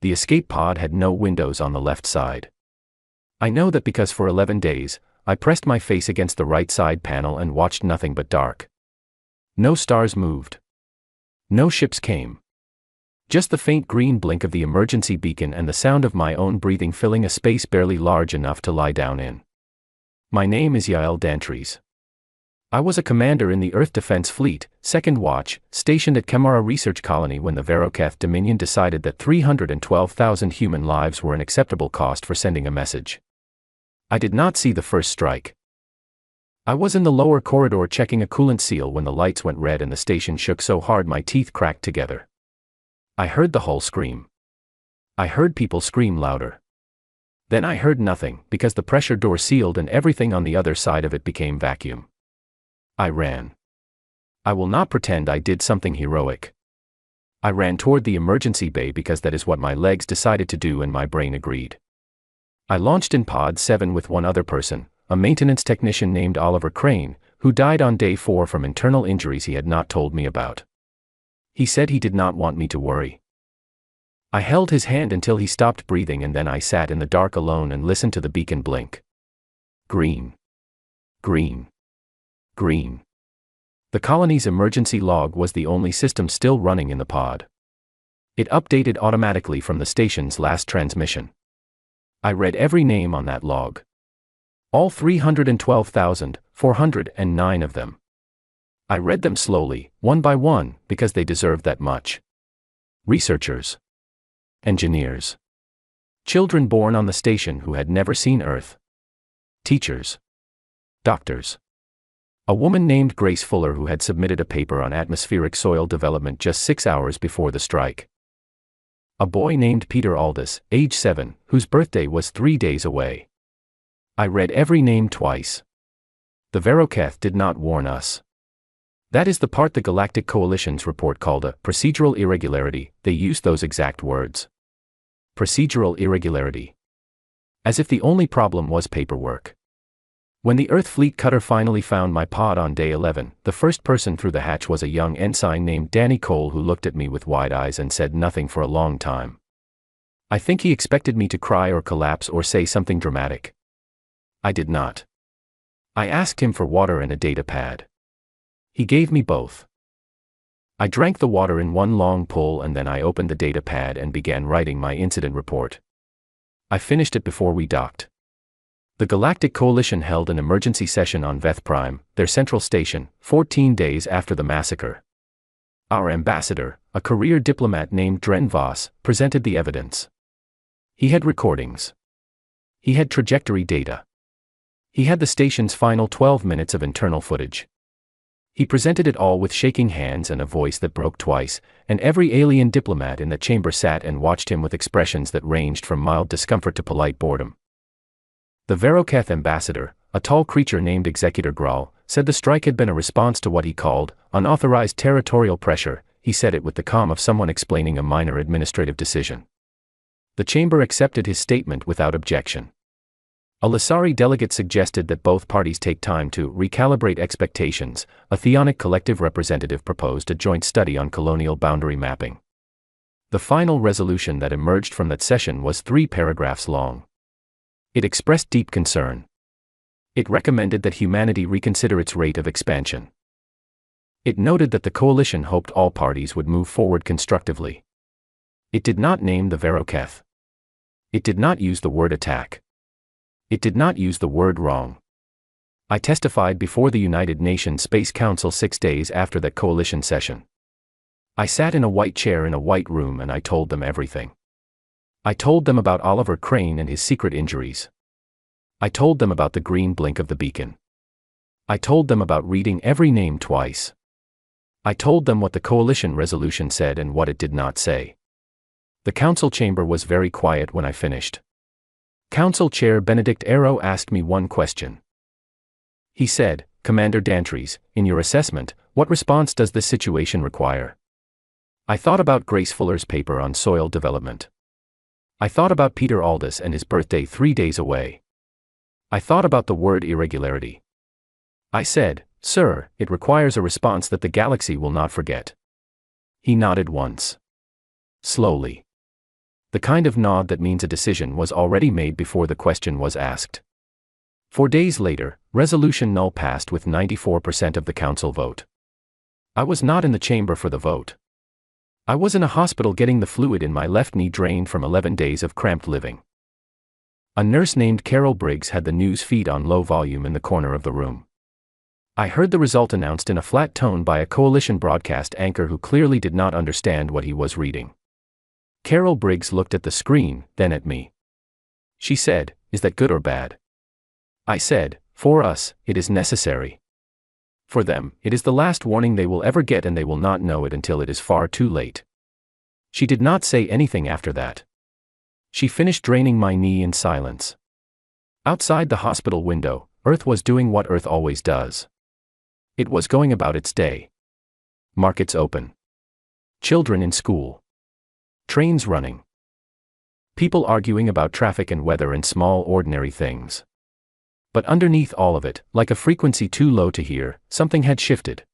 The escape pod had no windows on the left side. I know that because for 11 days, I pressed my face against the right side panel and watched nothing but dark. No stars moved. No ships came. Just the faint green blink of the emergency beacon and the sound of my own breathing filling a space barely large enough to lie down in. My name is Yael Dantries. I was a commander in the Earth Defense Fleet, Second Watch, stationed at Kemara Research Colony when the Veroketh Dominion decided that 312,000 human lives were an acceptable cost for sending a message. I did not see the first strike. I was in the lower corridor checking a coolant seal when the lights went red and the station shook so hard my teeth cracked together. I heard the hull scream. I heard people scream louder. Then I heard nothing because the pressure door sealed and everything on the other side of it became vacuum. I ran. I will not pretend I did something heroic. I ran toward the emergency bay because that is what my legs decided to do and my brain agreed. I launched in Pod 7 with one other person, a maintenance technician named Oliver Crane, who died on day 4 from internal injuries he had not told me about. He said he did not want me to worry. I held his hand until he stopped breathing and then I sat in the dark alone and listened to the beacon blink. Green. Green. Green. The colony's emergency log was the only system still running in the pod. It updated automatically from the station's last transmission. I read every name on that log. All 312,409 of them. I read them slowly, one by one, because they deserved that much. Researchers. Engineers. Children born on the station who had never seen Earth. Teachers. Doctors. A woman named Grace Fuller who had submitted a paper on atmospheric soil development just 6 hours before the strike. A boy named Peter Aldous, age 7, whose birthday was 3 days away. I read every name twice. The Veroketh did not warn us. That is the part the Galactic Coalition's report called a procedural irregularity. They used those exact words. Procedural irregularity. As if the only problem was paperwork. When the Earth Fleet cutter finally found my pod on day 11, the first person through the hatch was a young ensign named Danny Cole who looked at me with wide eyes and said nothing for a long time. I think he expected me to cry or collapse or say something dramatic. I did not. I asked him for water and a data pad. He gave me both. I drank the water in one long pull and then I opened the data pad and began writing my incident report. I finished it before we docked. The Galactic Coalition held an emergency session on Veth Prime, their central station, 14 days after the massacre. Our ambassador, a career diplomat named Dren Voss, presented the evidence. He had recordings. He had trajectory data. He had the station's final 12 minutes of internal footage. He presented it all with shaking hands and a voice that broke twice, and every alien diplomat in the chamber sat and watched him with expressions that ranged from mild discomfort to polite boredom. The Veroketh ambassador, a tall creature named Executor Graal, said the strike had been a response to what he called unauthorized territorial pressure. He said it with the calm of someone explaining a minor administrative decision. The chamber accepted his statement without objection. A Lasari delegate suggested that both parties take time to recalibrate expectations. A Theonic collective representative proposed a joint study on colonial boundary mapping. The final resolution that emerged from that session was 3 paragraphs long. It expressed deep concern. It recommended that humanity reconsider its rate of expansion. It noted that the coalition hoped all parties would move forward constructively. It did not name the Veroketh. It did not use the word attack. It did not use the word wrong. I testified before the United Nations Space Council 6 days after that coalition session. I sat in a white chair in a white room and I told them everything. I told them about Oliver Crane and his secret injuries. I told them about the green blink of the beacon. I told them about reading every name twice. I told them what the coalition resolution said and what it did not say. The council chamber was very quiet when I finished. Council Chair Benedict Arrow asked me one question. He said, "Commander Dantries, in your assessment, what response does this situation require?" I thought about Grace Fuller's paper on soil development. I thought about Peter Aldous and his birthday 3 days away. I thought about the word irregularity. I said, "Sir, it requires a response that the galaxy will not forget." He nodded once. Slowly. The kind of nod that means a decision was already made before the question was asked. 4 days later, Resolution Null passed with 94% of the council vote. I was not in the chamber for the vote. I was in a hospital getting the fluid in my left knee drained from 11 days of cramped living. A nurse named Carol Briggs had the news feed on low volume in the corner of the room. I heard the result announced in a flat tone by a coalition broadcast anchor who clearly did not understand what he was reading. Carol Briggs looked at the screen, then at me. She said, "Is that good or bad?" I said, "For us, it is necessary. For them, it is the last warning they will ever get and they will not know it until it is far too late." She did not say anything after that. She finished draining my knee in silence. Outside the hospital window, Earth was doing what Earth always does. It was going about its day. Markets open. Children in school. Trains running. People arguing about traffic and weather and small ordinary things. But underneath all of it, like a frequency too low to hear, something had shifted.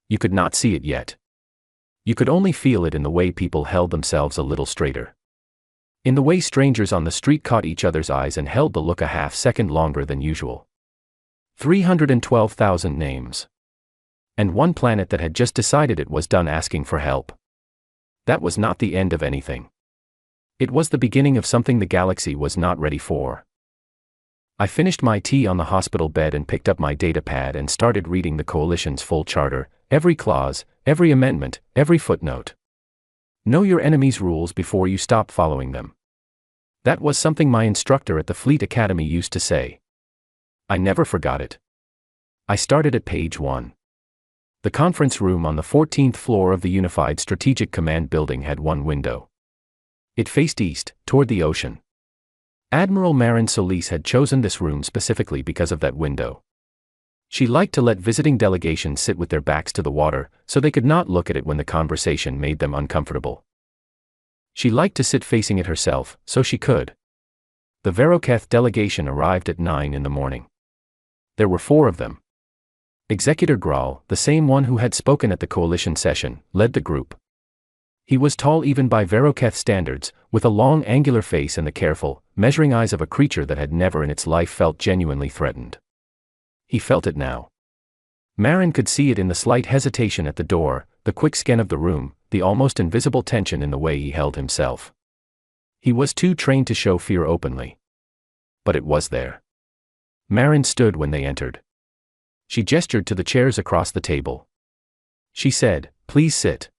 You could not see it yet. You could only feel it in the way people held themselves a little straighter. In the way strangers on the street caught each other's eyes and held the look a half-second longer than usual. 312,000 names. And one planet that had just decided it was done asking for help. That was not the end of anything. It was the beginning of something the galaxy was not ready for. I finished my tea on the hospital bed and picked up my data pad and started reading the coalition's full charter, every clause, every amendment, every footnote. Know your enemy's rules before you stop following them. That was something my instructor at the Fleet Academy used to say. I never forgot it. I started at page 1. The conference room on the 14th floor of the Unified Strategic Command building had one window. It faced east, toward the ocean. Admiral Marin Solis had chosen this room specifically because of that window. She liked to let visiting delegations sit with their backs to the water, so they could not look at it when the conversation made them uncomfortable. She liked to sit facing it herself, so she could. The Veroketh delegation arrived at 9 in the morning. There were 4 of them. Executor Graal, the same one who had spoken at the coalition session, led the group. He was tall even by Veroketh standards, with a long angular face and the careful, measuring eyes of a creature that had never in its life felt genuinely threatened. He felt it now. Marin could see it in the slight hesitation at the door, the quick scan of the room, the almost invisible tension in the way he held himself. He was too trained to show fear openly. But it was there. Marin stood when they entered. She gestured to the chairs across the table. She said, "Please sit.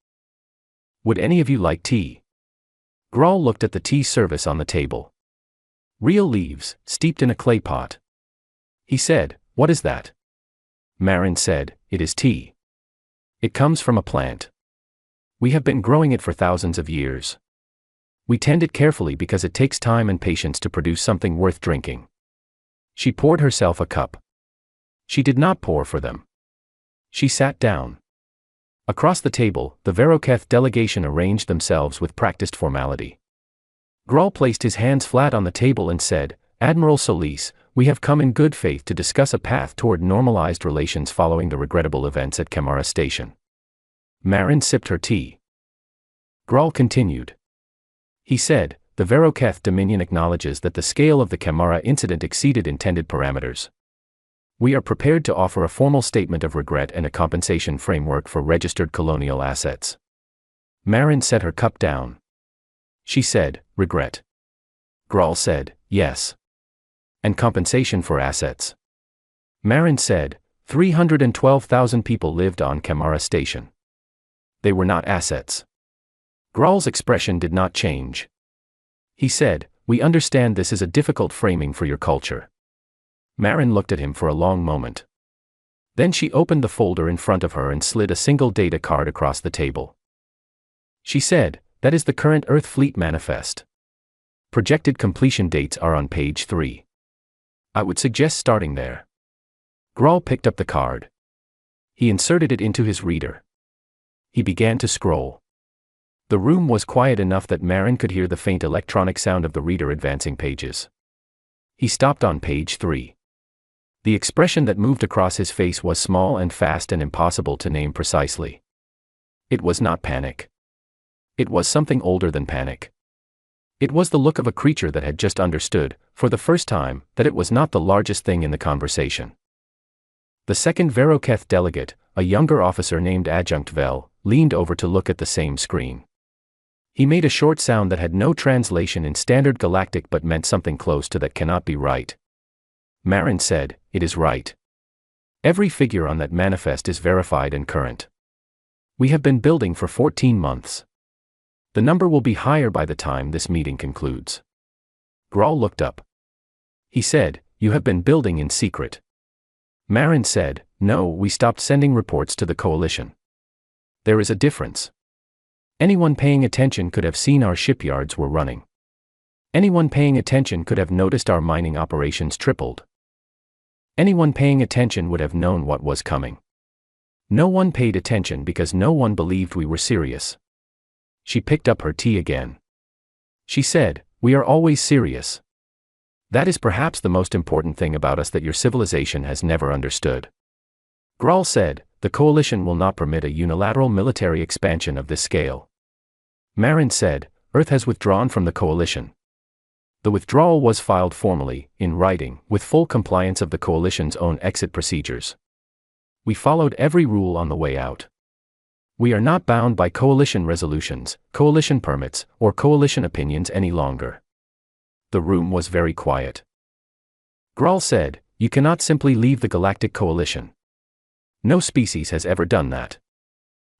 Would any of you like tea?" Graal looked at the tea service on the table. Real leaves, steeped in a clay pot. He said, "What is that?" Marin said, "It is tea. It comes from a plant. We have been growing it for thousands of years. We tend it carefully because it takes time and patience to produce something worth drinking." She poured herself a cup. She did not pour for them. She sat down. Across the table, the Veroketh delegation arranged themselves with practiced formality. Graal placed his hands flat on the table and said, "Admiral Solis, we have come in good faith to discuss a path toward normalized relations following the regrettable events at Camara Station." Marin sipped her tea. Graal continued. He said, "The Veroketh Dominion acknowledges that the scale of the Camara incident exceeded intended parameters. We are prepared to offer a formal statement of regret and a compensation framework for registered colonial assets." Marin set her cup down. She said, "Regret." Graal said, "Yes. And compensation for assets." Marin said, 312,000 people lived on Camara Station. They were not assets. Graal's expression did not change. He said, "We understand this is a difficult framing for your culture." Marin looked at him for a long moment. Then she opened the folder in front of her and slid a single data card across the table. She said, "That is the current Earth Fleet Manifest. Projected completion dates are on page 3. I would suggest starting there." Graal picked up the card. He inserted it into his reader. He began to scroll. The room was quiet enough that Marin could hear the faint electronic sound of the reader advancing pages. He stopped on page 3. The expression that moved across his face was small and fast and impossible to name precisely. It was not panic. It was something older than panic. It was the look of a creature that had just understood, for the first time, that it was not the largest thing in the conversation. The second Veroketh delegate, a younger officer named Adjunct Vel, leaned over to look at the same screen. He made a short sound that had no translation in Standard Galactic but meant something close to that cannot be right. Marin said, "It is right. Every figure on that manifest is verified and current. We have been building for 14 months. The number will be higher by the time this meeting concludes." Grawl looked up. He said, "You have been building in secret." Marin said, "No, we stopped sending reports to the Coalition. There is a difference. Anyone paying attention could have seen our shipyards were running. Anyone paying attention could have noticed our mining operations tripled. Anyone paying attention would have known what was coming. No one paid attention because no one believed we were serious." She picked up her tea again. She said, "We are always serious. That is perhaps the most important thing about us that your civilization has never understood." Grawl said, "The Coalition will not permit a unilateral military expansion of this scale." Marin said, "Earth has withdrawn from the Coalition." The withdrawal was filed formally, in writing, with full compliance of the Coalition's own exit procedures. We followed every rule on the way out. We are not bound by Coalition resolutions, Coalition permits, or Coalition opinions any longer. The room was very quiet. Grawl said, "You cannot simply leave the Galactic Coalition. No species has ever done that."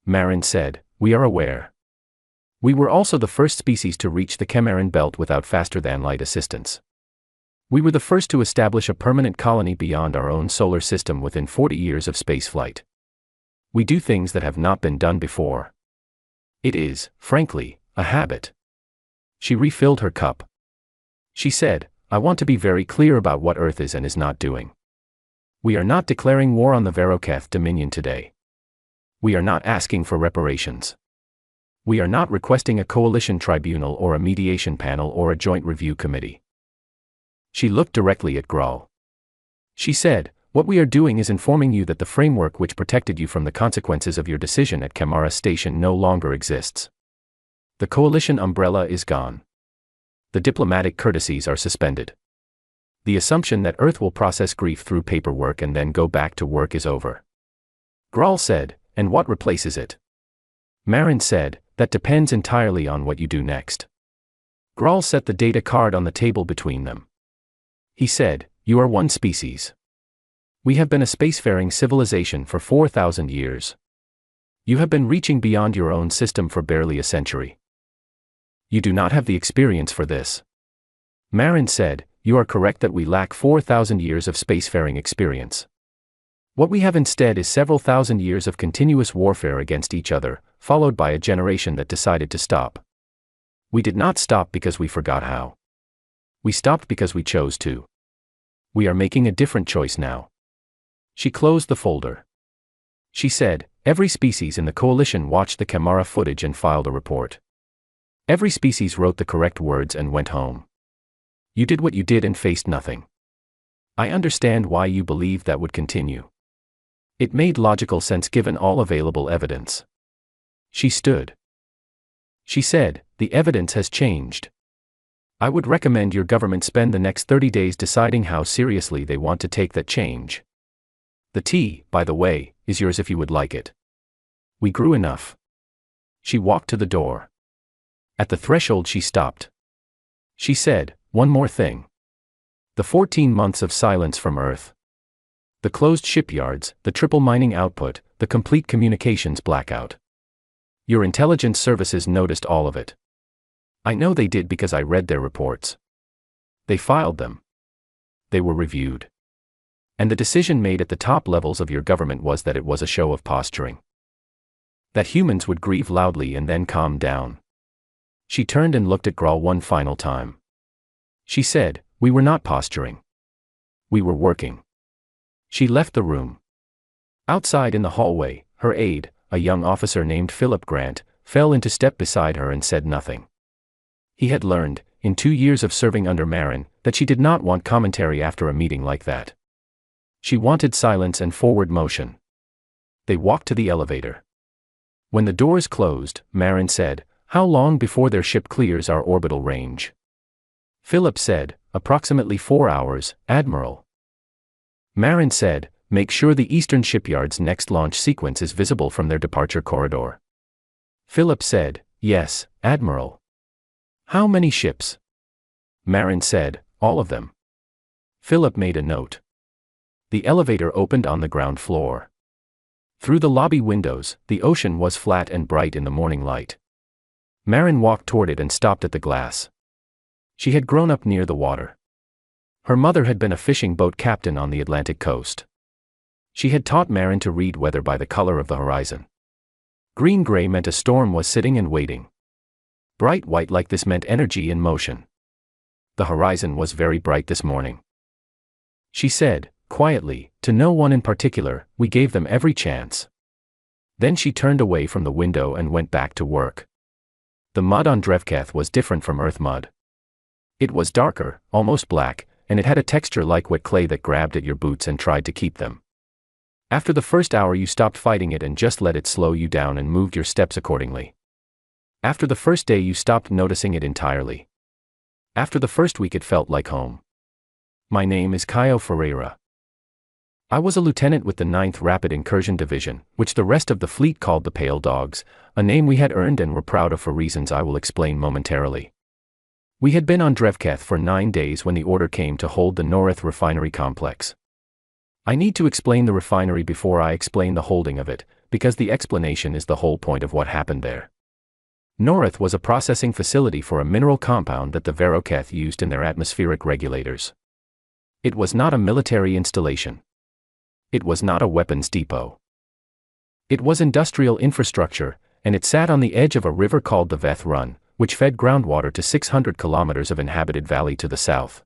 Marin said, "We are aware. We were also the first species to reach the Chemaran belt without faster-than-light assistance. We were the first to establish a permanent colony beyond our own solar system within 40 years of spaceflight. We do things that have not been done before. It is, frankly, a habit." She refilled her cup. She said, "I want to be very clear about what Earth is and is not doing. We are not declaring war on the Veroketh Dominion today. We are not asking for reparations. We are not requesting a coalition tribunal or a mediation panel or a joint review committee." She looked directly at Grawl. She said, "What we are doing is informing you that the framework which protected you from the consequences of your decision at Chemara Station no longer exists. The Coalition umbrella is gone. The diplomatic courtesies are suspended. The assumption that Earth will process grief through paperwork and then go back to work is over." Grawl said, "And what replaces it?" Marin said, "That depends entirely on what you do next." Grawl set the data card on the table between them. He said, "You are one species. We have been a spacefaring civilization for 4,000 years. You have been reaching beyond your own system for barely a century. You do not have the experience for this." Marin said, "You are correct that we lack 4,000 years of spacefaring experience. What we have instead is several thousand years of continuous warfare against each other, followed by a generation that decided to stop. We did not stop because we forgot how. We stopped because we chose to. We are making a different choice now." She closed the folder. She said, "Every species in the Coalition watched the Chemara footage and filed a report. Every species wrote the correct words and went home. You did what you did and faced nothing. I understand why you believed that would continue. It made logical sense given all available evidence." She stood. She said, "The evidence has changed. I would recommend your government spend the next 30 days deciding how seriously they want to take that change. The tea, by the way, is yours if you would like it. We grew enough." She walked to the door. At the threshold she stopped. She said, "One more thing. The 14 months of silence from Earth. The closed shipyards, the triple mining output, the complete communications blackout. Your intelligence services noticed all of it. I know they did because I read their reports. They filed them. They were reviewed. And the decision made at the top levels of your government was that it was a show of posturing. That humans would grieve loudly and then calm down." She turned and looked at Grawl one final time. She said, "We were not posturing. We were working." She left the room. Outside in the hallway, her aide, a young officer named Philip Grant, fell into step beside her and said nothing. He had learned, in 2 years of serving under Marin, that she did not want commentary after a meeting like that. She wanted silence and forward motion. They walked to the elevator. When the doors closed, Marin said, how long before their ship clears our orbital range? Philip said, approximately 4 hours, Admiral. Marin said, make sure the Eastern shipyard's next launch sequence is visible from their departure corridor. Philip said, yes, Admiral. How many ships? Marin said, all of them. Philip made a note. The elevator opened on the ground floor. Through the lobby windows, the ocean was flat and bright in the morning light. Marin walked toward it and stopped at the glass. She had grown up near the water. Her mother had been a fishing boat captain on the Atlantic coast. She had taught Marin to read weather by the color of the horizon. Green-gray meant a storm was sitting and waiting. Bright white like this meant energy in motion. The horizon was very bright this morning. She said, quietly, to no one in particular, we gave them every chance. Then she turned away from the window and went back to work. The mud on Drevkath was different from earth mud. It was darker, almost black, and it had a texture like wet clay that grabbed at your boots and tried to keep them. After the first hour you stopped fighting it and just let it slow you down and moved your steps accordingly. After the first day you stopped noticing it entirely. After the first week it felt like home. My name is Caio Ferreira. I was a lieutenant with the 9th Rapid Incursion Division, which the rest of the fleet called the Pale Dogs, a name we had earned and were proud of for reasons I will explain momentarily. We had been on Drevkath for 9 days when the order came to hold the Norith refinery complex. I need to explain the refinery before I explain the holding of it, because the explanation is the whole point of what happened there. Norith was a processing facility for a mineral compound that the Veroketh used in their atmospheric regulators. It was not a military installation. It was not a weapons depot. It was industrial infrastructure, and it sat on the edge of a river called the Veth Run, which fed groundwater to 600 kilometers of inhabited valley to the south.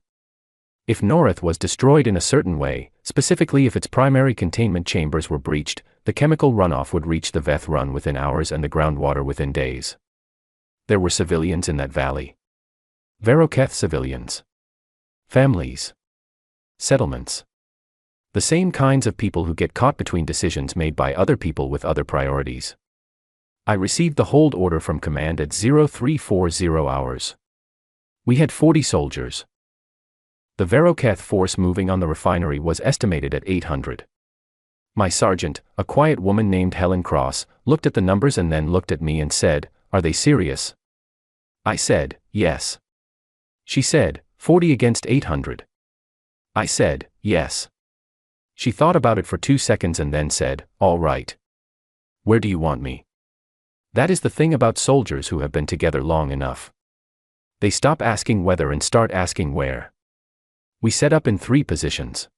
If Norith was destroyed in a certain way, specifically if its primary containment chambers were breached, the chemical runoff would reach the Veth Run within hours and the groundwater within days. There were civilians in that valley. Veroketh civilians. Families. Settlements. The same kinds of people who get caught between decisions made by other people with other priorities. I received the hold order from command at 0340 hours. We had 40 soldiers. The Veroketh force moving on the refinery was estimated at 800. My sergeant, a quiet woman named Helen Cross, looked at the numbers and then looked at me and said, "Are they serious?" I said, "Yes." She said, 40 against 800. I said, "Yes." She thought about it for 2 seconds and then said, "All right. Where do you want me?" That is the thing about soldiers who have been together long enough. They stop asking whether and start asking where. We set up in 3 positions.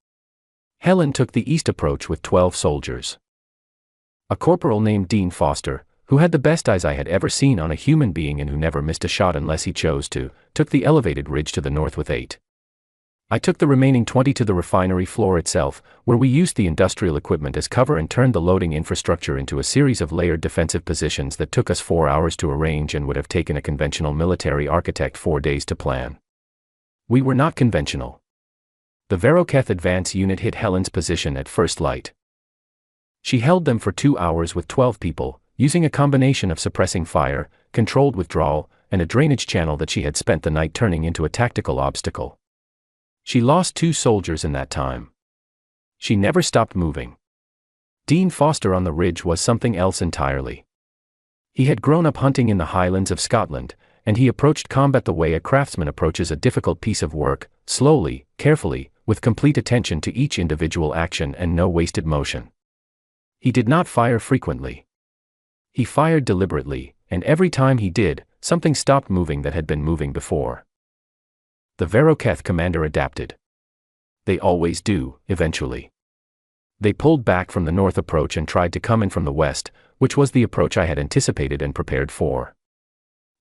Helen took the east approach with 12 soldiers. A corporal named Dean Foster, who had the best eyes I had ever seen on a human being and who never missed a shot unless he chose to, took the elevated ridge to the north with 8. I took the remaining 20 to the refinery floor itself, where we used the industrial equipment as cover and turned the loading infrastructure into a series of layered defensive positions that took us 4 hours to arrange and would have taken a conventional military architect 4 days to plan. We were not conventional. The Veroketh advance unit hit Helen's position at first light. She held them for 2 hours with 12 people, using a combination of suppressing fire, controlled withdrawal, and a drainage channel that she had spent the night turning into a tactical obstacle. She lost 2 soldiers in that time. She never stopped moving. Dean Foster on the ridge was something else entirely. He had grown up hunting in the Highlands of Scotland, and he approached combat the way a craftsman approaches a difficult piece of work, slowly, carefully, with complete attention to each individual action and no wasted motion. He did not fire frequently. He fired deliberately, and every time he did, something stopped moving that had been moving before. The Veroketh commander adapted. They always do, eventually. They pulled back from the north approach and tried to come in from the west, which was the approach I had anticipated and prepared for.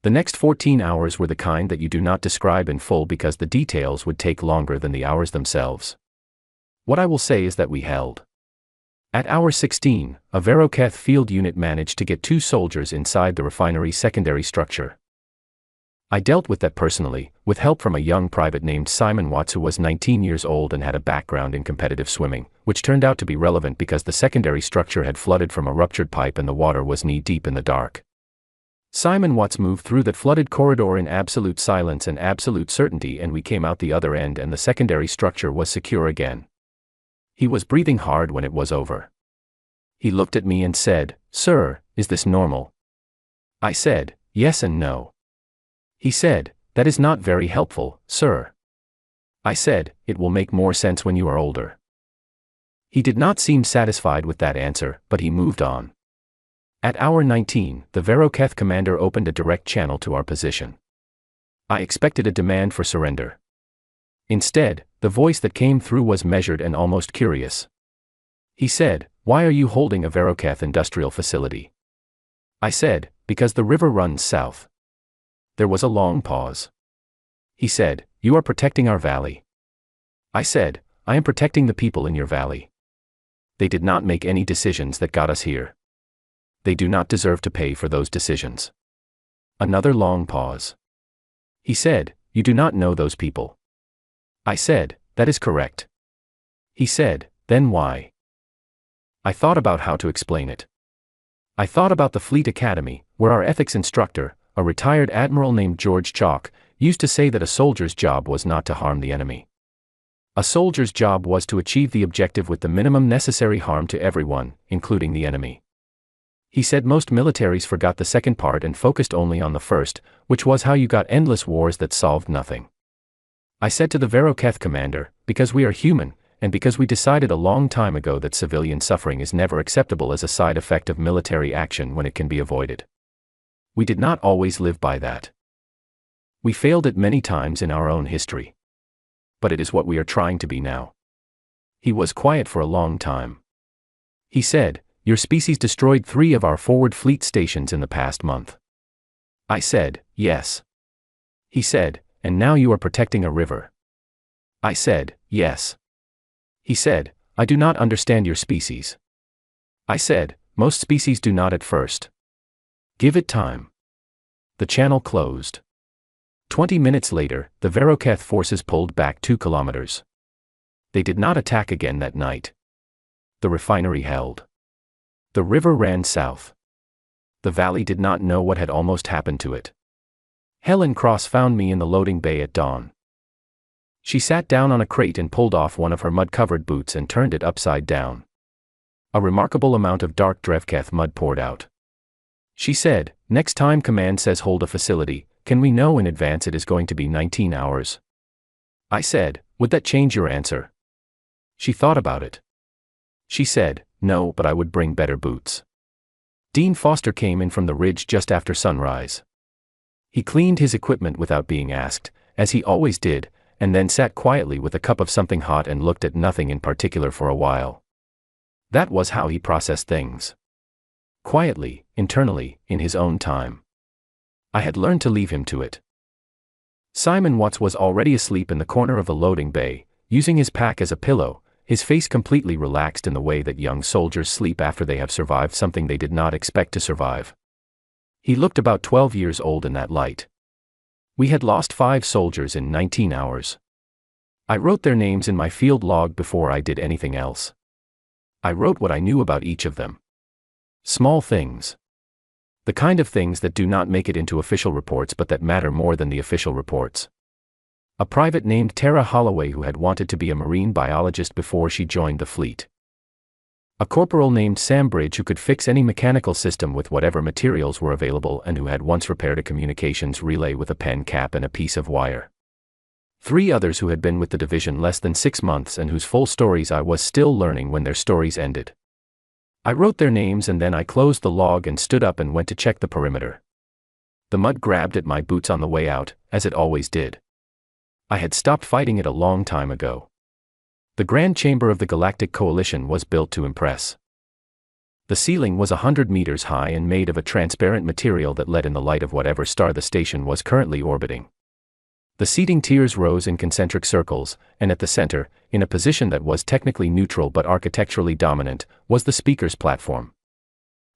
The next 14 hours were the kind that you do not describe in full because the details would take longer than the hours themselves. What I will say is that we held. At hour 16, a Veroketh field unit managed to get 2 soldiers inside the refinery's secondary structure. I dealt with that personally, with help from a young private named Simon Watts who was 19 years old and had a background in competitive swimming, which turned out to be relevant because the secondary structure had flooded from a ruptured pipe and the water was knee-deep in the dark. Simon Watts moved through that flooded corridor in absolute silence and absolute certainty, and we came out the other end and the secondary structure was secure again. He was breathing hard when it was over. He looked at me and said, "Sir, is this normal?" I said, "Yes and no." He said, "That is not very helpful, sir." I said, "It will make more sense when you are older." He did not seem satisfied with that answer, but he moved on. At hour 19, the Veroketh commander opened a direct channel to our position. I expected a demand for surrender. Instead, the voice that came through was measured and almost curious. He said, "Why are you holding a Veroketh industrial facility?" I said, "Because the river runs south." There was a long pause. He said, "You are protecting our valley." I said, "I am protecting the people in your valley. They did not make any decisions that got us here. They do not deserve to pay for those decisions." Another long pause. He said, "You do not know those people." I said, "That is correct." He said, "Then why?" I thought about how to explain it. I thought about the Fleet Academy, where our ethics instructor, a retired admiral named George Chalk, used to say that a soldier's job was not to harm the enemy. A soldier's job was to achieve the objective with the minimum necessary harm to everyone, including the enemy. He said most militaries forgot the second part and focused only on the first, which was how you got endless wars that solved nothing. I said to the Veroketh commander, "Because we are human, and because we decided a long time ago that civilian suffering is never acceptable as a side effect of military action when it can be avoided. We did not always live by that. We failed it many times in our own history. But it is what we are trying to be now." He was quiet for a long time. He said, "Your species destroyed 3 of our forward fleet stations in the past month." I said, "Yes." He said, "And now you are protecting a river." I said, "Yes." He said, "I do not understand your species." I said, "Most species do not at first. Give it time." The channel closed. 20 minutes later, the Veroketh forces pulled back 2 kilometers. They did not attack again that night. The refinery held. The river ran south. The valley did not know what had almost happened to it. Helen Cross found me in the loading bay at dawn. She sat down on a crate and pulled off one of her mud-covered boots and turned it upside down. A remarkable amount of dark Drevketh mud poured out. She said, "Next time command says hold a facility, can we know in advance it is going to be 19 hours? I said, "Would that change your answer?" She thought about it. She said, "No, but I would bring better boots." Dean Foster came in from the ridge just after sunrise. He cleaned his equipment without being asked, as he always did, and then sat quietly with a cup of something hot and looked at nothing in particular for a while. That was how he processed things. Quietly, internally, in his own time. I had learned to leave him to it. Simon Watts was already asleep in the corner of the loading bay, using his pack as a pillow, his face completely relaxed in the way that young soldiers sleep after they have survived something they did not expect to survive. He looked about 12 years old in that light. We had lost 5 soldiers in 19 hours. I wrote their names in my field log before I did anything else. I wrote what I knew about each of them. Small things. The kind of things that do not make it into official reports but that matter more than the official reports. A private named Tara Holloway who had wanted to be a marine biologist before she joined the fleet. A corporal named Sam Bridge who could fix any mechanical system with whatever materials were available and who had once repaired a communications relay with a pen cap and a piece of wire. 3 others who had been with the division less than 6 months and whose full stories I was still learning when their stories ended. I wrote their names and then I closed the log and stood up and went to check the perimeter. The mud grabbed at my boots on the way out, as it always did. I had stopped fighting it a long time ago. The Grand Chamber of the Galactic Coalition was built to impress. The ceiling was 100 meters high and made of a transparent material that let in the light of whatever star the station was currently orbiting. The seating tiers rose in concentric circles, and at the center, in a position that was technically neutral but architecturally dominant, was the speaker's platform.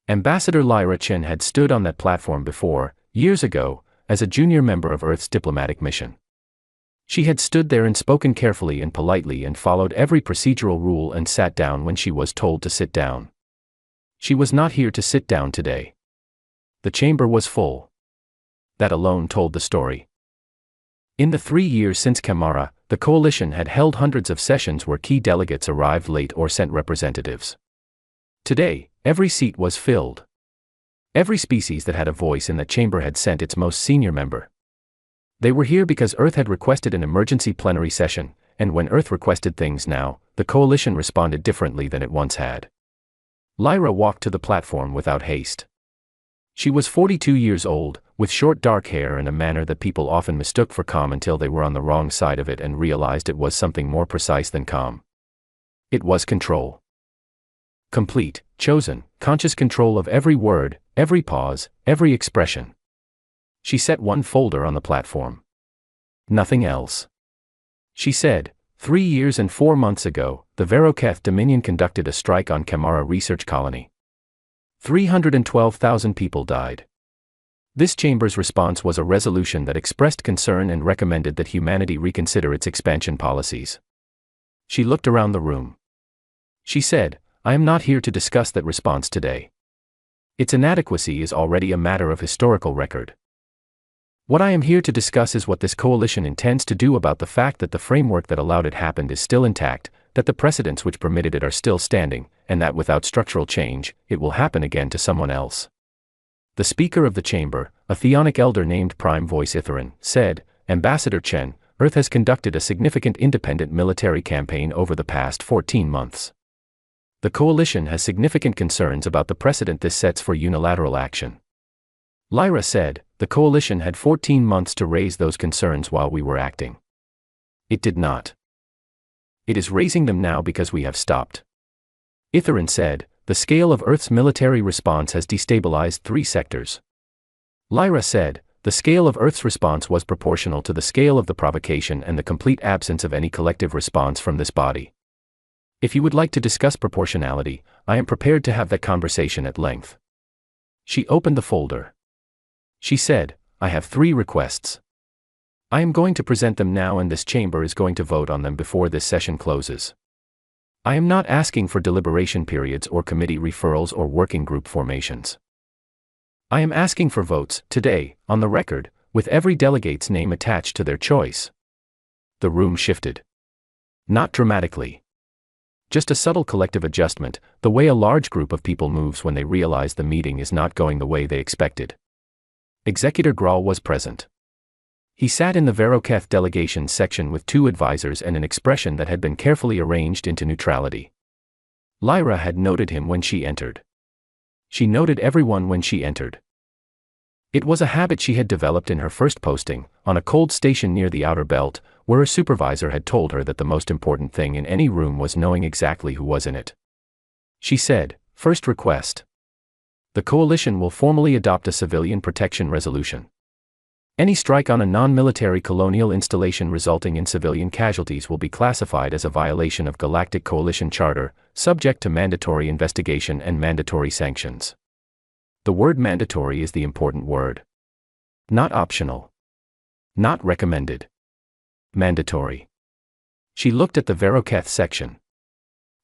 Ambassador Lyra Chen had stood on that platform before, years ago, as a junior member of Earth's diplomatic mission. She had stood there and spoken carefully and politely and followed every procedural rule and sat down when she was told to sit down. She was not here to sit down today. The chamber was full. That alone told the story. In the 3 years since Camara, the coalition had held hundreds of sessions where key delegates arrived late or sent representatives. Today, every seat was filled. Every species that had a voice in the chamber had sent its most senior member. They were here because Earth had requested an emergency plenary session, and when Earth requested things now, the coalition responded differently than it once had. Lyra walked to the platform without haste. She was 42 years old, with short dark hair and a manner that people often mistook for calm until they were on the wrong side of it and realized it was something more precise than calm. It was control. Complete, chosen, conscious control of every word, every pause, every expression. She set one folder on the platform. Nothing else. She said, 3 years and 4 months ago, the Veroketh Dominion conducted a strike on Camara Research Colony. 312,000 people died. This chamber's response was a resolution that expressed concern and recommended that humanity reconsider its expansion policies. She looked around the room. She said, I am not here to discuss that response today. Its inadequacy is already a matter of historical record. What I am here to discuss is what this coalition intends to do about the fact that the framework that allowed it happened is still intact, that the precedents which permitted it are still standing, and that without structural change, it will happen again to someone else. The Speaker of the Chamber, a theonic elder named Prime Voice Itherin, said, Ambassador Chen, Earth has conducted a significant independent military campaign over the past 14 months. The coalition has significant concerns about the precedent this sets for unilateral action. Lyra said, the coalition had 14 months to raise those concerns while we were acting. It did not. It is raising them now because we have stopped. Itherin said, the scale of Earth's military response has destabilized 3 sectors. Lyra said, the scale of Earth's response was proportional to the scale of the provocation and the complete absence of any collective response from this body. If you would like to discuss proportionality, I am prepared to have that conversation at length. She opened the folder. She said, I have 3 requests. I am going to present them now and this chamber is going to vote on them before this session closes. I am not asking for deliberation periods or committee referrals or working group formations. I am asking for votes, today, on the record, with every delegate's name attached to their choice. The room shifted. Not dramatically. Just a subtle collective adjustment, the way a large group of people moves when they realize the meeting is not going the way they expected. Executor Grawl was present. He sat in the Veroketh delegation section with 2 advisors and an expression that had been carefully arranged into neutrality. Lyra had noted him when she entered. She noted everyone when she entered. It was a habit she had developed in her first posting, on a cold station near the outer belt, where a supervisor had told her that the most important thing in any room was knowing exactly who was in it. She said, first request. The coalition will formally adopt a civilian protection resolution. Any strike on a non-military colonial installation resulting in civilian casualties will be classified as a violation of Galactic Coalition Charter, subject to mandatory investigation and mandatory sanctions. The word mandatory is the important word. Not optional. Not recommended. Mandatory. She looked at the Veroketh section.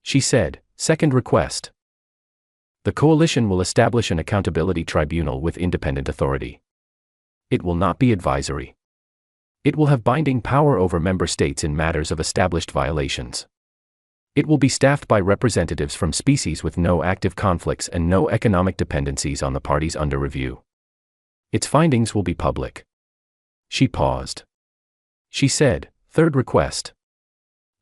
She said, second request. The coalition will establish an accountability tribunal with independent authority. It will not be advisory. It will have binding power over member states in matters of established violations. It will be staffed by representatives from species with no active conflicts and no economic dependencies on the parties under review. Its findings will be public. She paused. She said, third request.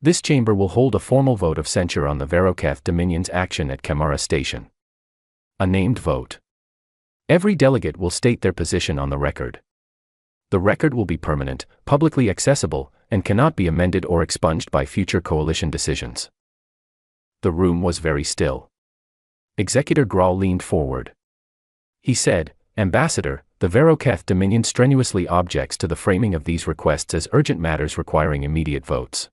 This chamber will hold a formal vote of censure on the Veroketh Dominion's action at Camara Station. A named vote. Every delegate will state their position on the record. The record will be permanent, publicly accessible, and cannot be amended or expunged by future coalition decisions. The room was very still. Executor Grawl leaned forward. He said, Ambassador, the Veroketh Dominion strenuously objects to the framing of these requests as urgent matters requiring immediate votes.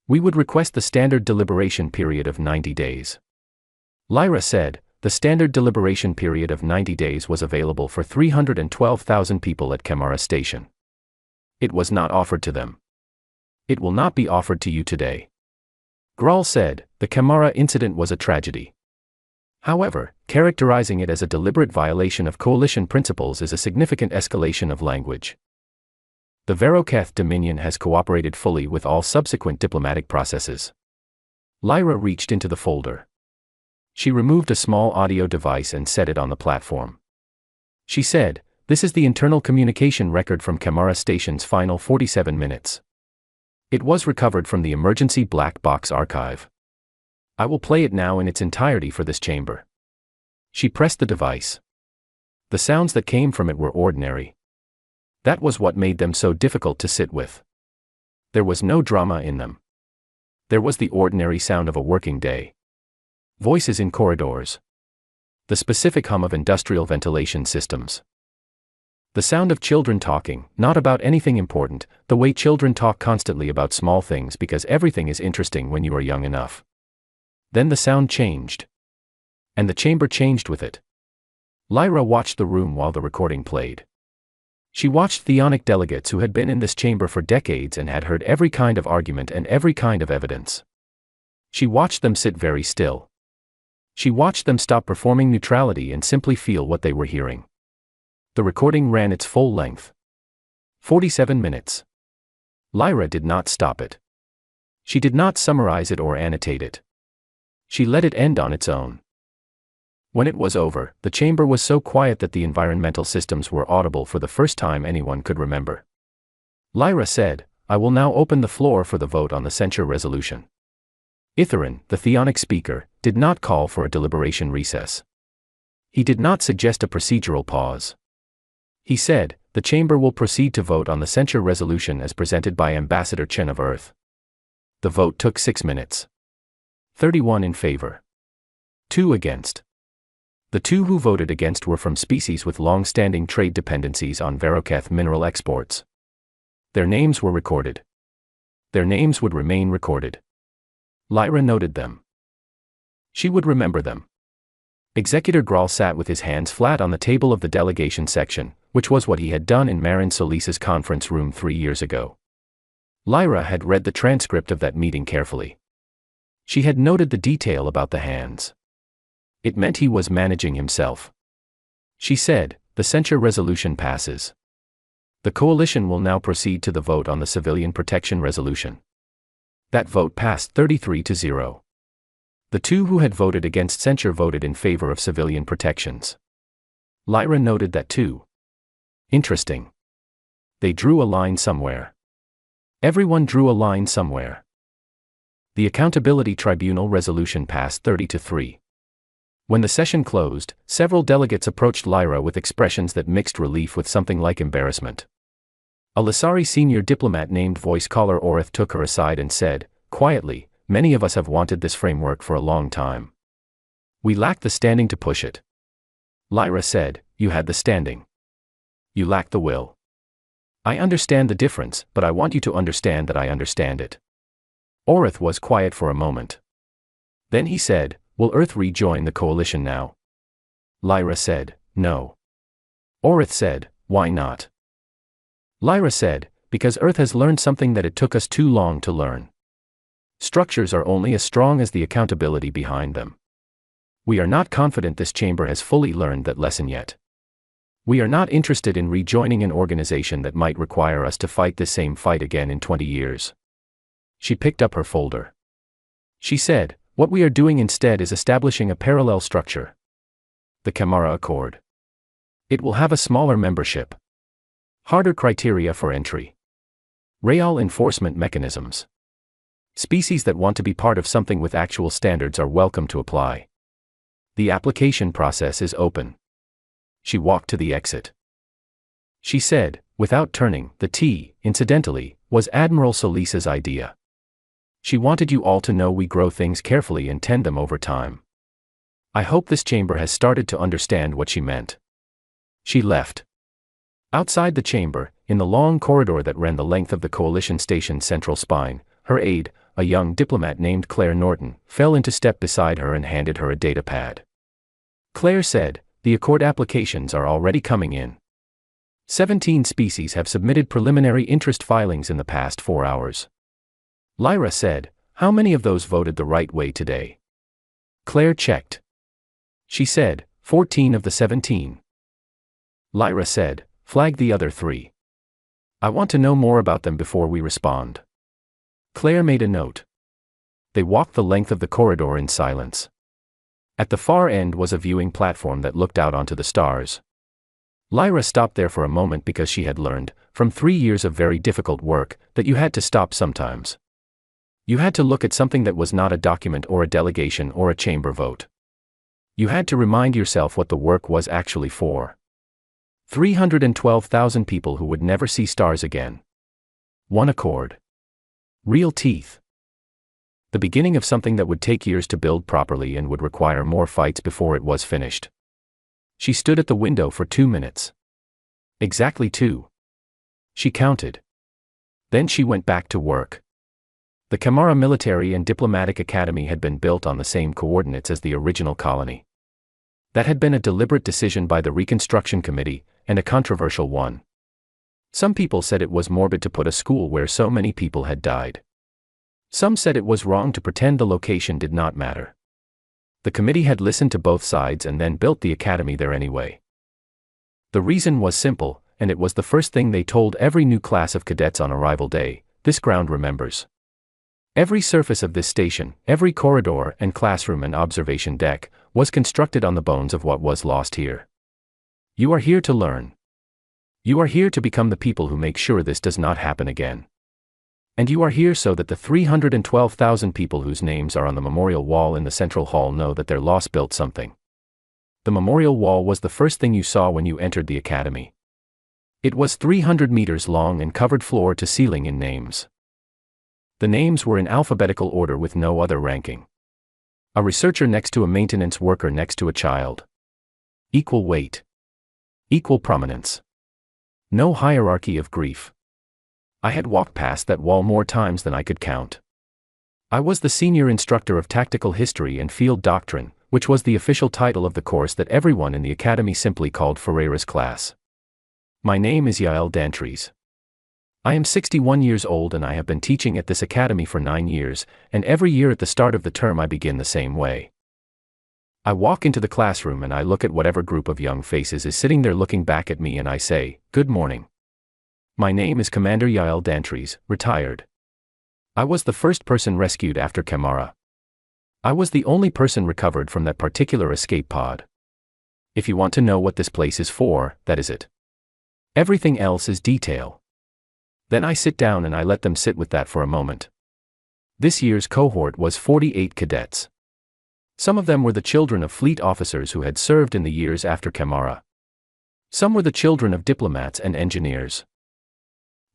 We would request the standard deliberation period of 90 days. Lyra said, the standard deliberation period of 90 days was available for 312,000 people at Camara Station. It was not offered to them. It will not be offered to you today. Grawl said, the Camara incident was a tragedy. However, characterizing it as a deliberate violation of coalition principles is a significant escalation of language. The Veroketh Dominion has cooperated fully with all subsequent diplomatic processes. Lyra reached into the folder. She removed a small audio device and set it on the platform. She said, "This is the internal communication record from Camara Station's final 47 minutes. It was recovered from the emergency black box archive. I will play it now in its entirety for this chamber." She pressed the device. The sounds that came from it were ordinary. That was what made them so difficult to sit with. There was no drama in them. There was the ordinary sound of a working day. Voices in corridors. The specific hum of industrial ventilation systems. The sound of children talking, not about anything important, the way children talk constantly about small things because everything is interesting when you are young enough. Then the sound changed. And the chamber changed with it. Lyra watched the room while the recording played. She watched Theonic delegates who had been in this chamber for decades and had heard every kind of argument and every kind of evidence. She watched them sit very still. She watched them stop performing neutrality and simply feel what they were hearing. The recording ran its full length. 47 minutes. Lyra did not stop it. She did not summarize it or annotate it. She let it end on its own. When it was over, the chamber was so quiet that the environmental systems were audible for the first time anyone could remember. Lyra said, "I will now open the floor for the vote on the censure resolution." Itherin, the Theonic speaker, did not call for a deliberation recess. He did not suggest a procedural pause. He said, "The chamber will proceed to vote on the censure resolution as presented by Ambassador Chen of Earth." The vote took 6 minutes. 31 in favor. 2 against. The 2 who voted against were from species with long-standing trade dependencies on Veroketh mineral exports. Their names were recorded. Their names would remain recorded. Lyra noted them. She would remember them. Executor Grawl sat with his hands flat on the table of the delegation section, which was what he had done in Marin Solis's conference room 3 years ago. Lyra had read the transcript of that meeting carefully. She had noted the detail about the hands. It meant he was managing himself. She said, "The censure resolution passes. The coalition will now proceed to the vote on the civilian protection resolution." That vote passed 33-0. The 2 who had voted against censure voted in favor of civilian protections. Lyra noted that too. Interesting. They drew a line somewhere. Everyone drew a line somewhere. The Accountability Tribunal resolution passed 30-3. When the session closed, several delegates approached Lyra with expressions that mixed relief with something like embarrassment. A Lissari senior diplomat named Voice Caller Orith took her aside and said, quietly, "Many of us have wanted this framework for a long time. We lack the standing to push it." Lyra said, "You had the standing. You lack the will. I understand the difference, but I want you to understand that I understand it." Orith was quiet for a moment. Then he said, "Will Earth rejoin the coalition now?" Lyra said, "No." Orith said, "Why not?" Lyra said, "Because Earth has learned something that it took us too long to learn. Structures are only as strong as the accountability behind them. We are not confident this chamber has fully learned that lesson yet. We are not interested in rejoining an organization that might require us to fight this same fight again in 20 years. She picked up her folder. She said, "What we are doing instead is establishing a parallel structure. The Camara Accord. It will have a smaller membership. Harder criteria for entry. Real enforcement mechanisms. Species that want to be part of something with actual standards are welcome to apply. The application process is open." She walked to the exit. She said, without turning, "The tea, incidentally, was Admiral Solis's idea. She wanted you all to know we grow things carefully and tend them over time. I hope this chamber has started to understand what she meant." She left. Outside the chamber, in the long corridor that ran the length of the coalition station's central spine, her aide, a young diplomat named Claire Norton, fell into step beside her and handed her a data pad. Claire said, "The Accord applications are already coming in. 17 species have submitted preliminary interest filings in the past 4 hours." Lyra said, "How many of those voted the right way today?" Claire checked. She said, 14 of the 17. Lyra said, flag the other 3. I want to know more about them before we respond. Claire made a note. They walked the length of the corridor in silence. At the far end was a viewing platform that looked out onto the stars. Lyra stopped there for a moment because she had learned, from 3 years of very difficult work, that you had to stop sometimes. You had to look at something that was not a document or a delegation or a chamber vote. You had to remind yourself what the work was actually for. 312,000 people who would never see stars again. One accord. Real teeth. The beginning of something that would take years to build properly and would require more fights before it was finished. She stood at the window for 2 minutes. Exactly 2. She counted. Then she went back to work. The Camara Military and Diplomatic Academy had been built on the same coordinates as the original colony. That had been a deliberate decision by the Reconstruction Committee, and a controversial one. Some people said it was morbid to put a school where so many people had died. Some said it was wrong to pretend the location did not matter. The committee had listened to both sides and then built the academy there anyway. The reason was simple, and it was the first thing they told every new class of cadets on arrival day: this ground remembers. Every surface of this station, every corridor and classroom and observation deck, was constructed on the bones of what was lost here. You are here to learn. You are here to become the people who make sure this does not happen again. And you are here so that the 312,000 people whose names are on the memorial wall in the central hall know that their loss built something. The memorial wall was the first thing you saw when you entered the academy. It was 300 meters long and covered floor to ceiling in names. The names were in alphabetical order with no other ranking. A researcher next to a maintenance worker next to a child. Equal weight. Equal prominence. No hierarchy of grief. I had walked past that wall more times than I could count. I was the senior instructor of tactical history and field doctrine, which was the official title of the course that everyone in the academy simply called Ferreira's class. My name is Yael Dantries. I am 61 years old and I have been teaching at this academy for 9 years, and every year at the start of the term I begin the same way. I walk into the classroom and I look at whatever group of young faces is sitting there looking back at me and I say, "Good morning. My name is Commander Yael Dantries, retired. I was the first person rescued after Camara. I was the only person recovered from that particular escape pod. If you want to know what this place is for, that is it. Everything else is detail." Then I sit down and I let them sit with that for a moment. This year's cohort was 48 cadets. Some of them were the children of fleet officers who had served in the years after Camara. Some were the children of diplomats and engineers.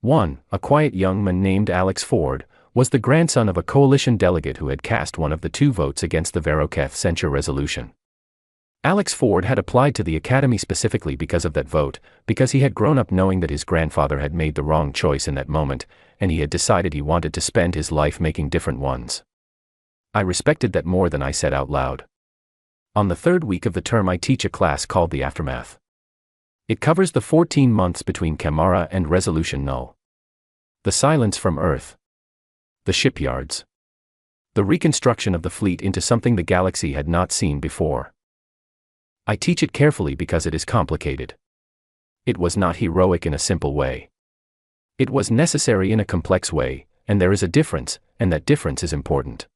One, a quiet young man named Alex Ford, was the grandson of a coalition delegate who had cast one of the 2 votes against the Veroketh censure resolution. Alex Ford had applied to the academy specifically because of that vote, because he had grown up knowing that his grandfather had made the wrong choice in that moment, and he had decided he wanted to spend his life making different ones. I respected that more than I said out loud. On the 3rd week of the term I teach a class called The Aftermath. It covers the 14 months between Camara and Resolution Null. The silence from Earth. The shipyards. The reconstruction of the fleet into something the galaxy had not seen before. I teach it carefully because it is complicated. It was not heroic in a simple way. It was necessary in a complex way, and there is a difference, and that difference is important.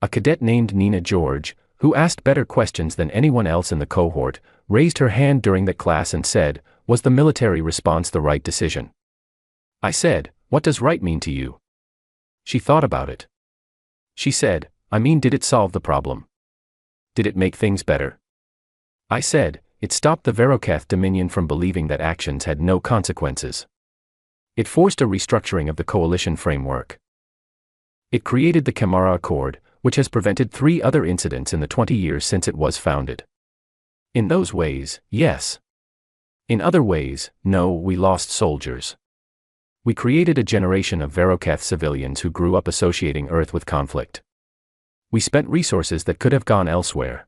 A cadet named Nina George, who asked better questions than anyone else in the cohort, raised her hand during that class and said, "Was the military response the right decision?" I said, "What does right mean to you?" She thought about it. She said, "I mean, did it solve the problem? Did it make things better?" I said, "It stopped the Veroketh Dominion from believing that actions had no consequences. It forced a restructuring of the coalition framework. It created the Camara Accord, which has prevented 3 other incidents in the 20 years since it was founded. In those ways, yes. In other ways, no, we lost soldiers. We created a generation of Veroketh civilians who grew up associating Earth with conflict. We spent resources that could have gone elsewhere.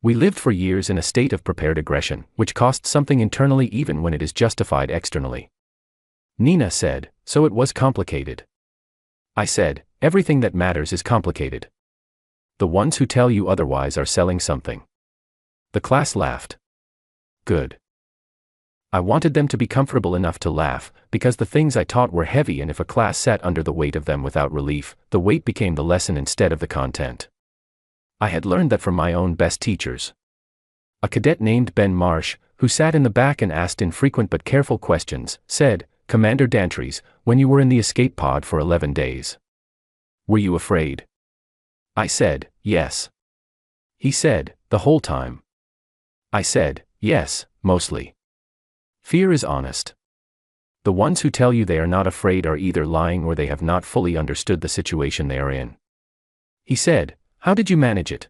We lived for years in a state of prepared aggression, which costs something internally even when it is justified externally." Nina said, "So it was complicated." I said, "Everything that matters is complicated. The ones who tell you otherwise are selling something. The class laughed. Good. I wanted them to be comfortable enough to laugh, because the things I taught were heavy, and if a class sat under the weight of them without relief, the weight became the lesson instead of the content. I had learned that from my own best teachers. A cadet named Ben Marsh, who sat in the back and asked infrequent but careful questions, said, "Commander Dantries, when you were in the escape pod for 11 days. Were you afraid?" I said, "Yes." He said, "The whole time?" I said, "Yes, mostly." Fear is honest. The ones who tell you they are not afraid are either lying or they have not fully understood the situation they are in. He said, "How did you manage it?"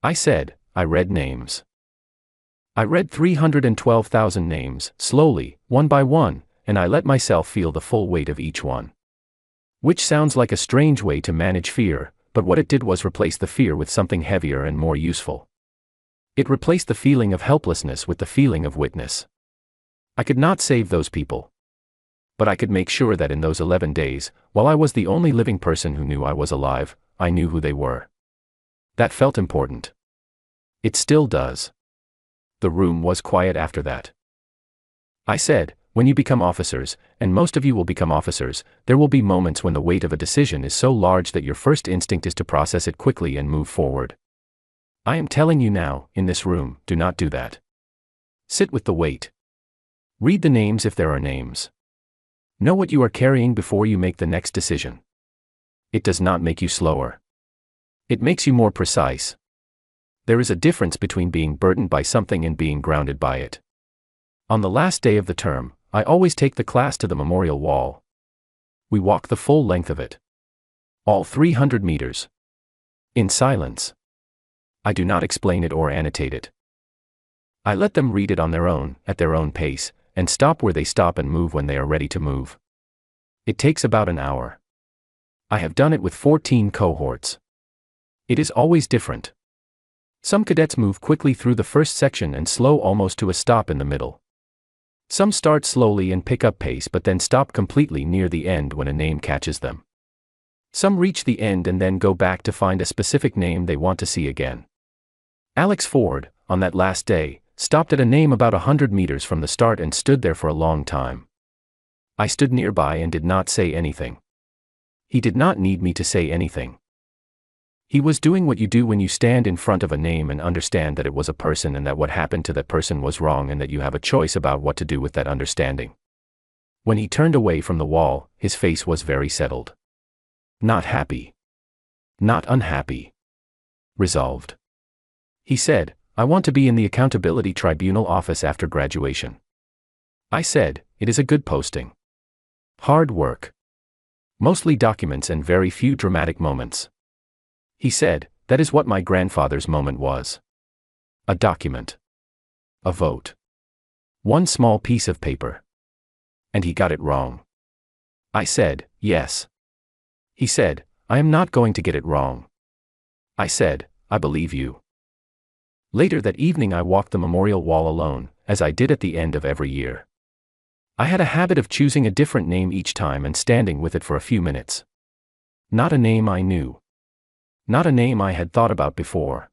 I said, "I read names. I read 312,000 names, slowly, one by one, and I let myself feel the full weight of each one." Which sounds like a strange way to manage fear, but what it did was replace the fear with something heavier and more useful. It replaced the feeling of helplessness with the feeling of witness. I could not save those people. But I could make sure that in those 11 days, while I was the only living person who knew I was alive, I knew who they were. That felt important. It still does. The room was quiet after that. I said, "When you become officers, and most of you will become officers, there will be moments when the weight of a decision is so large that your first instinct is to process it quickly and move forward. I am telling you now, in this room, do not do that. Sit with the weight. Read the names if there are names. Know what you are carrying before you make the next decision. It does not make you slower. It makes you more precise. There is a difference between being burdened by something and being grounded by it." On the last day of the term, I always take the class to the memorial wall. We walk the full length of it. All 300 meters. In silence. I do not explain it or annotate it. I let them read it on their own, at their own pace, and stop where they stop and move when they are ready to move. It takes about an hour. I have done it with 14 cohorts. It is always different. Some cadets move quickly through the first section and slow almost to a stop in the middle. Some start slowly and pick up pace but then stop completely near the end when a name catches them. Some reach the end and then go back to find a specific name they want to see again. Alex Ford, on that last day, stopped at a name about 100 meters from the start and stood there for a long time. I stood nearby and did not say anything. He did not need me to say anything. He was doing what you do when you stand in front of a name and understand that it was a person and that what happened to that person was wrong and that you have a choice about what to do with that understanding. When he turned away from the wall, his face was very settled. Not happy. Not unhappy. Resolved. He said, "I want to be in the Accountability Tribunal office after graduation." I said, "It is a good posting. Hard work. Mostly documents and very few dramatic moments." He said, "That is what my grandfather's moment was. A document. A vote. One small piece of paper. And he got it wrong." I said, "Yes." He said, "I am not going to get it wrong." I said, "I believe you." Later that evening I walked the memorial wall alone, as I did at the end of every year. I had a habit of choosing a different name each time and standing with it for a few minutes. Not a name I knew. Not a name I had thought about before.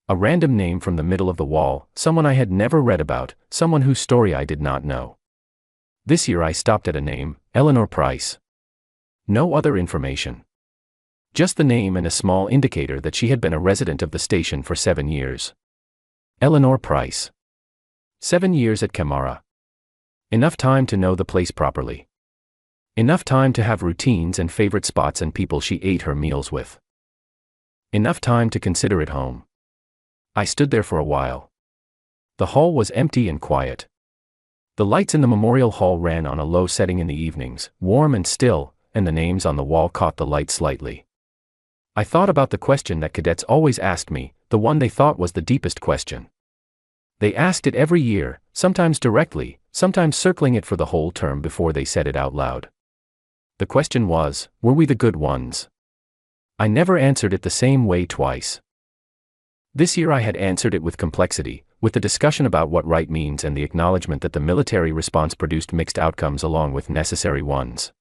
A random name from the middle of the wall, someone I had never read about, someone whose story I did not know. This year I stopped at a name, Eleanor Price. No other information. Just the name and a small indicator that she had been a resident of the station for 7 years. Eleanor Price. 7 years at Camara. Enough time to know the place properly. Enough time to have routines and favorite spots and people she ate her meals with. Enough time to consider it home. I stood there for a while. The hall was empty and quiet. The lights in the memorial hall ran on a low setting in the evenings, warm and still, and the names on the wall caught the light slightly. I thought about the question that cadets always asked me, the one they thought was the deepest question. They asked it every year, sometimes directly, sometimes circling it for the whole term before they said it out loud. The question was, were we the good ones? I never answered it the same way twice. This year I had answered it with complexity, with the discussion about what right means and the acknowledgement that the military response produced mixed outcomes along with necessary ones.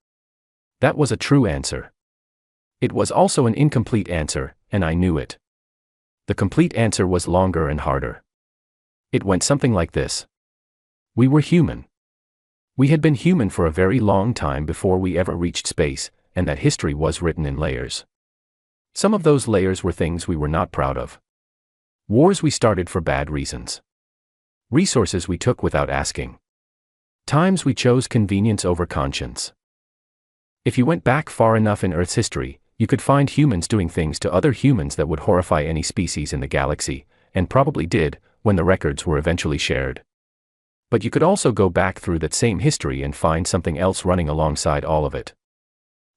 That was a true answer. It was also an incomplete answer, and I knew it. The complete answer was longer and harder. It went something like this. We were human. We had been human for a very long time before we ever reached space, and that history was written in layers. Some of those layers were things we were not proud of. Wars we started for bad reasons. Resources we took without asking. Times we chose convenience over conscience. If you went back far enough in Earth's history, you could find humans doing things to other humans that would horrify any species in the galaxy, and probably did, when the records were eventually shared. But you could also go back through that same history and find something else running alongside all of it.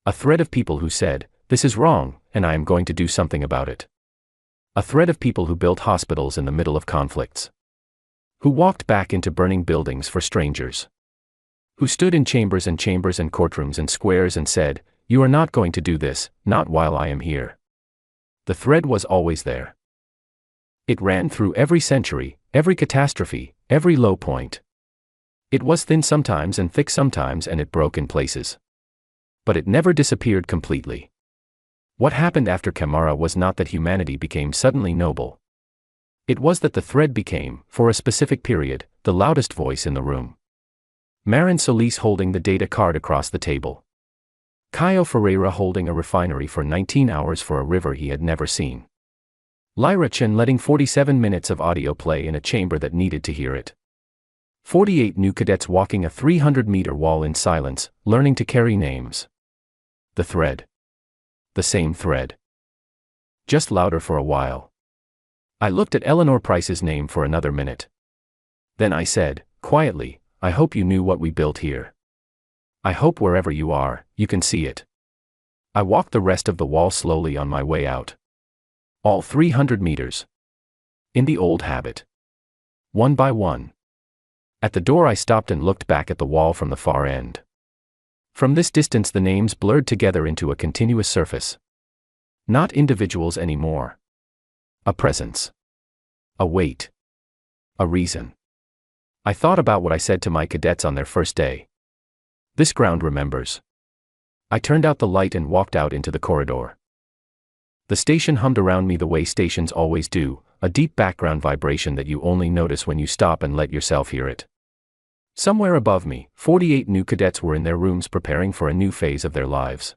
A thread of people who said, "This is wrong, and I am going to do something about it." A thread of people who built hospitals in the middle of conflicts. Who walked back into burning buildings for strangers. Who stood in chambers and courtrooms and squares and said, "You are not going to do this, not while I am here." The thread was always there. It ran through every century, every catastrophe, every low point. It was thin sometimes and thick sometimes, and it broke in places. But it never disappeared completely. What happened after Camara was not that humanity became suddenly noble. It was that the thread became, for a specific period, the loudest voice in the room. Marin Solis holding the data card across the table. Caio Ferreira holding a refinery for 19 hours for a river he had never seen. Lyra Chen letting 47 minutes of audio play in a chamber that needed to hear it. 48 new cadets walking a 300-meter wall in silence, learning to carry names. The thread. The same thread. Just louder for a while. I looked at Eleanor Price's name for another minute. Then I said, quietly, "I hope you knew what we built here. I hope wherever you are, you can see it." I walked the rest of the wall slowly on my way out. All 300 meters. In the old habit. One by one. At the door I stopped and looked back at the wall from the far end. From this distance the names blurred together into a continuous surface. Not individuals anymore. A presence. A weight. A reason. I thought about what I said to my cadets on their first day. This ground remembers. I turned out the light and walked out into the corridor. The station hummed around me the way stations always do, a deep background vibration that you only notice when you stop and let yourself hear it. Somewhere above me, 48 new cadets were in their rooms preparing for a new phase of their lives.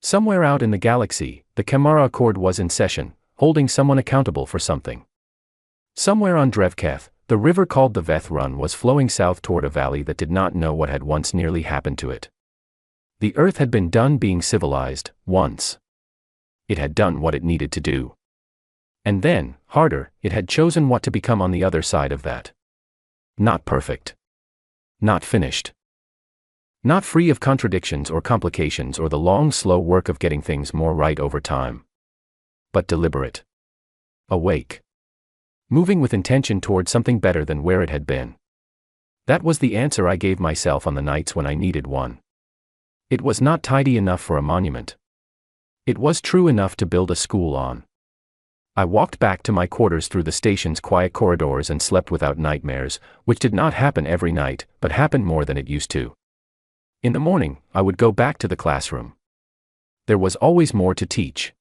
Somewhere out in the galaxy, the Camara Accord was in session, holding someone accountable for something. Somewhere on Drevketh, the river called the Veth Run was flowing south toward a valley that did not know what had once nearly happened to it. The Earth had been done being civilized, once. It had done what it needed to do. And then, harder, it had chosen what to become on the other side of that. Not perfect. Not finished. Not free of contradictions or complications or the long, slow work of getting things more right over time. But deliberate. Awake. Moving with intention toward something better than where it had been. That was the answer I gave myself on the nights when I needed one. It was not tidy enough for a monument. It was true enough to build a school on. I walked back to my quarters through the station's quiet corridors and slept without nightmares, which did not happen every night, but happened more than it used to. In the morning, I would go back to the classroom. There was always more to teach.